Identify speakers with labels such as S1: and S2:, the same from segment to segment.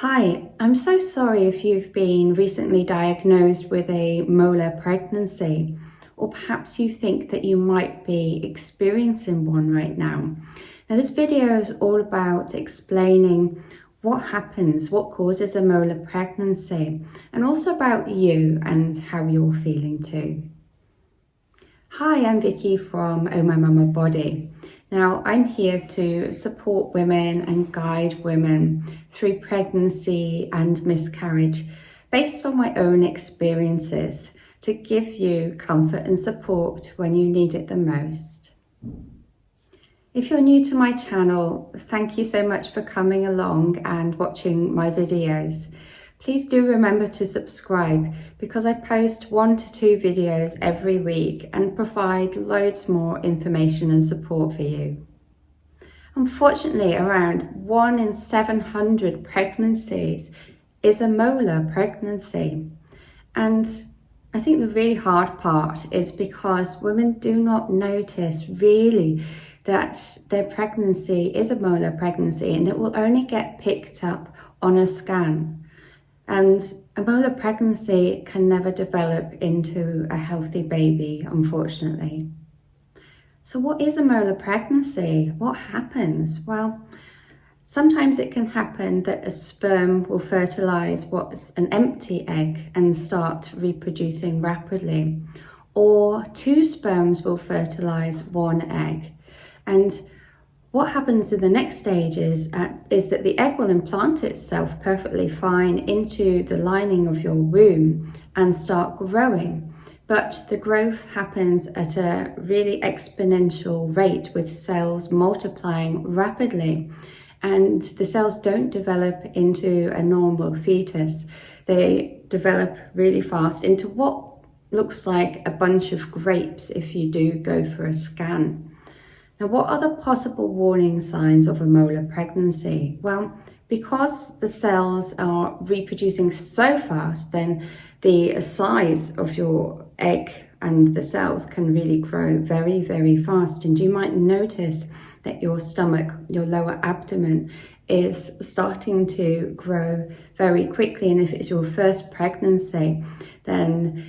S1: Hi, I'm so sorry if you've been recently diagnosed with a molar pregnancy, or perhaps you think that you might be experiencing one right now. Now, this video is all about explaining what happens, what causes a molar pregnancy, and also about you and how you're feeling too. Hi, I'm Vicki from Oh My Mama Body. Now, I'm here to support women and guide women through pregnancy and miscarriage based on my own experiences to give you comfort and support when you need it the most. If you're new to my channel, thank you so much for coming along and watching my videos. Please do remember to subscribe because I post 1 to 2 videos every week and provide loads more information and support for you. Unfortunately, around 1 in 700 pregnancies is a molar pregnancy. And I think the really hard part is because women do not notice really that their pregnancy is a molar pregnancy, and it will only get picked up on a scan. And a molar pregnancy can never develop into a healthy baby, unfortunately. So what is a molar pregnancy? What happens? Well, sometimes it can happen that a sperm will fertilize what's an empty egg and start reproducing rapidly. Or 2 sperms will fertilize 1 egg. And what happens in the next stage is that the egg will implant itself perfectly fine into the lining of your womb and start growing. But the growth happens at a really exponential rate with cells multiplying rapidly. And the cells don't develop into a normal fetus. They develop really fast into what looks like a bunch of grapes if you do go for a scan. Now, what are the possible warning signs of a molar pregnancy? Well, because the cells are reproducing so fast, then the size of your egg and the cells can really grow very, very fast. And you might notice that your stomach, your lower abdomen, is starting to grow very quickly. And if it's your first pregnancy, then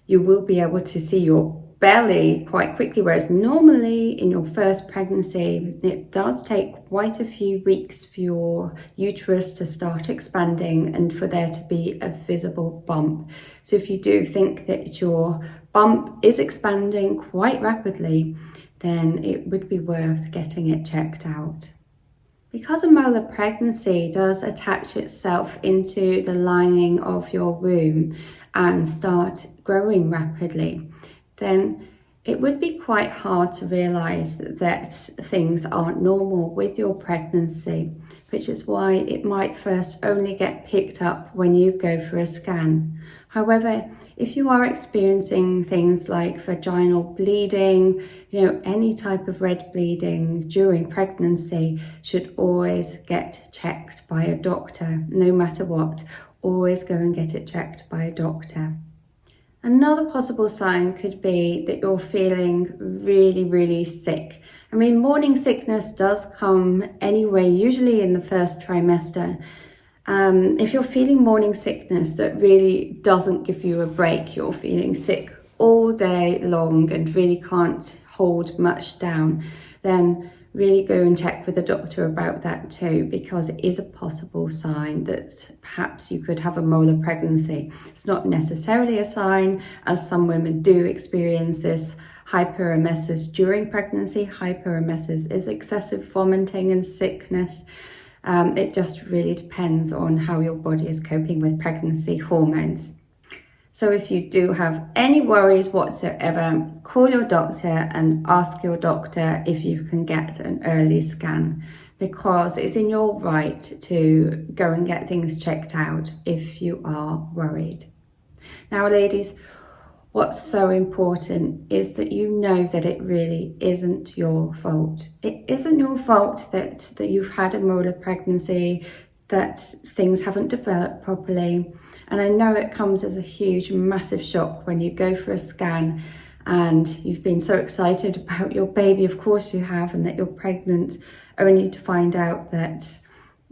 S1: you will be able to see your belly quite quickly, whereas normally in your first pregnancy it does take quite a few weeks for your uterus to start expanding and for there to be a visible bump. So if you do think that your bump is expanding quite rapidly, then it would be worth getting it checked out. Because a molar pregnancy does attach itself into the lining of your womb and start growing rapidly, then it would be quite hard to realise that things aren't normal with your pregnancy, which is why it might first only get picked up when you go for a scan. However, if you are experiencing things like vaginal bleeding, any type of red bleeding during pregnancy, should always get checked by a doctor, no matter what. Always go and get it checked by a doctor. Another possible sign could be that you're feeling really, really sick. I mean, morning sickness does come anyway, usually in the first trimester. If you're feeling morning sickness that really doesn't give you a break, you're feeling sick all day long and really can't hold much down, then really go and check with a doctor about that too, because it is a possible sign that perhaps you could have a molar pregnancy. It's not necessarily a sign, as some women do experience this hyperemesis during pregnancy. Hyperemesis is excessive vomiting and sickness. It just really depends on how your body is coping with pregnancy hormones. So if you do have any worries whatsoever, call your doctor and ask your doctor if you can get an early scan, because it's in your right to go and get things checked out if you are worried. Now, ladies, what's so important is that you know that it really isn't your fault. It isn't your fault that you've had a molar pregnancy, that things haven't developed properly. And I know it comes as a huge, massive shock when you go for a scan and you've been so excited about your baby, of course you have, and that you're pregnant, only to find out that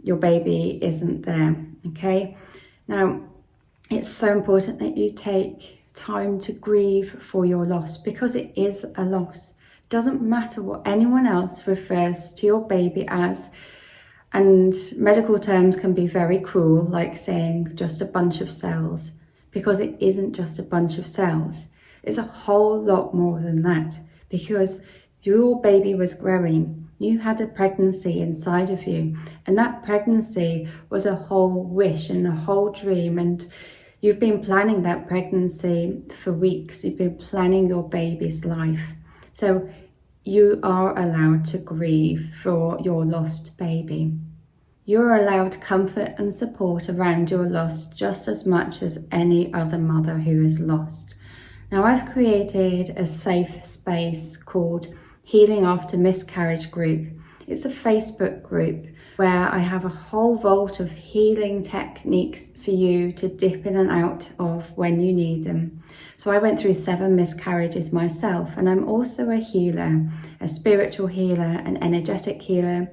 S1: your baby isn't there, okay? Now, it's so important that you take time to grieve for your loss, because it is a loss. It doesn't matter what anyone else refers to your baby as, and medical terms can be very cruel, like saying just a bunch of cells, because it isn't just a bunch of cells. It's a whole lot more than that, because your baby was growing. You had a pregnancy inside of you, and that pregnancy was a whole wish and a whole dream, and you've been planning that pregnancy for weeks. You've been planning your baby's life. So you are allowed to grieve for your lost baby. You're allowed comfort and support around your loss just as much as any other mother who is lost. Now, I've created a safe space called Healing After Miscarriage Group. It's a Facebook group where I have a whole vault of healing techniques for you to dip in and out of when you need them. So I went through 7 miscarriages myself, and I'm also a healer, a spiritual healer, an energetic healer.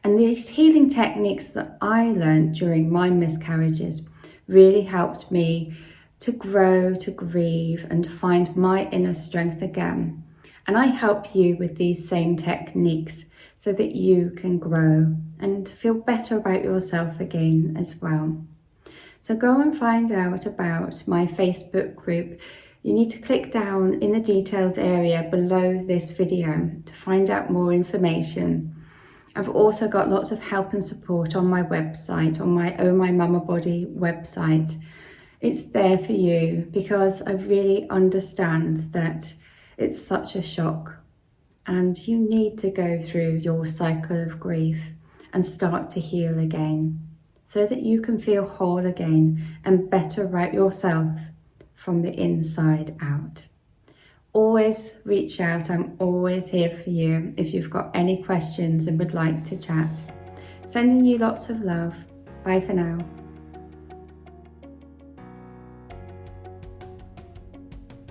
S1: And these healing techniques that I learned during my miscarriages really helped me to grow, to grieve, and find my inner strength again. And I help you with these same techniques so that you can grow and feel better about yourself again as well. So go and find out about my Facebook group. You need to click down in the details area below this video to find out more information. I've also got lots of help and support on my website, on my Oh My Mama Body website. It's there for you because I really understand that it's such a shock, and you need to go through your cycle of grief and start to heal again so that you can feel whole again and better about yourself from the inside out. Always reach out. I'm always here for you if you've got any questions and would like to chat. Sending you lots of love. Bye for now.